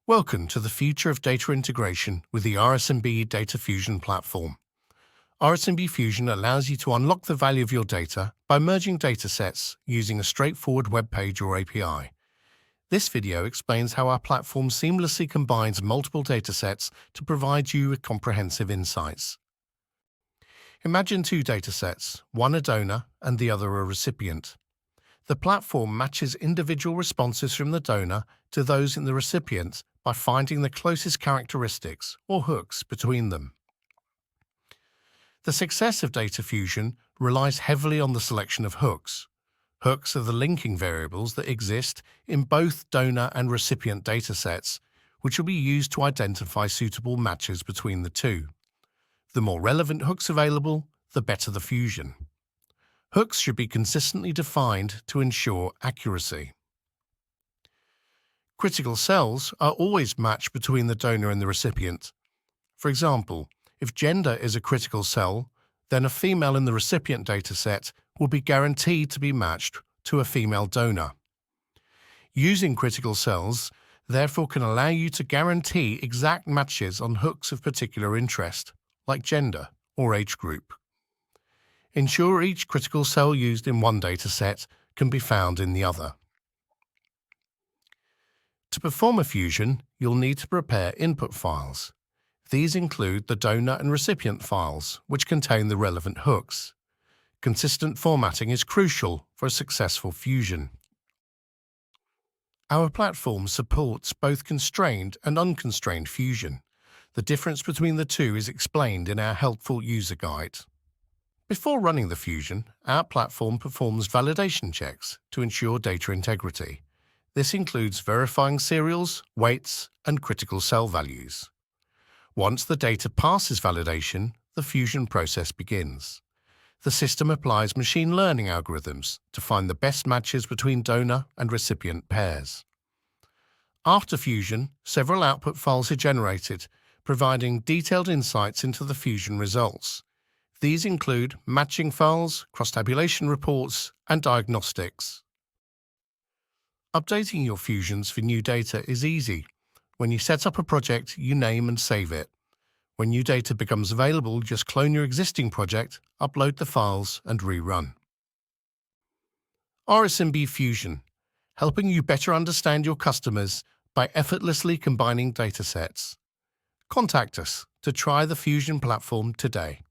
Welcome to the future of data integration with the RSMB Data Fusion platform. RSMB Fusion allows you to unlock the value of your data by merging datasets using a straightforward web page or API. This video explains how our platform seamlessly combines multiple datasets to provide you with comprehensive insights. Imagine two datasets, one a donor and the other a recipient. The platform matches individual responses from the donor to those in the recipient by finding the closest characteristics, or hooks, between them. The success of data fusion relies heavily on the selection of hooks. Hooks are the linking variables that exist in both donor and recipient datasets, which will be used to identify suitable matches between the two. The more relevant hooks available, the better the fusion. Hooks should be consistently defined to ensure accuracy. Critical cells are always matched between the donor and the recipient. For example, if gender is a critical cell, then a female in the recipient dataset will be guaranteed to be matched to a female donor. Using critical cells, therefore, can allow you to guarantee exact matches on hooks of particular interest, like gender or age group. Ensure each critical cell used in one dataset can be found in the other. To perform a fusion, you'll need to prepare input files. These include the donor and recipient files, which contain the relevant hooks. Consistent formatting is crucial for a successful fusion. Our platform supports both constrained and unconstrained fusion. The difference between the two is explained in our helpful user guide. Before running the fusion, our platform performs validation checks to ensure data integrity. This includes verifying serials, weights, and critical cell values. Once the data passes validation, the fusion process begins. The system applies machine learning algorithms to find the best matches between donor and recipient pairs. After fusion, several output files are generated, providing detailed insights into the fusion results. These include matching files, cross-tabulation reports, and diagnostics. Updating your fusions for new data is easy. When you set up a project, you name and save it. When new data becomes available, just clone your existing project, upload the files, and rerun. RSMB Fusion, helping you better understand your customers by effortlessly combining datasets. Contact us to try the Fusion platform today.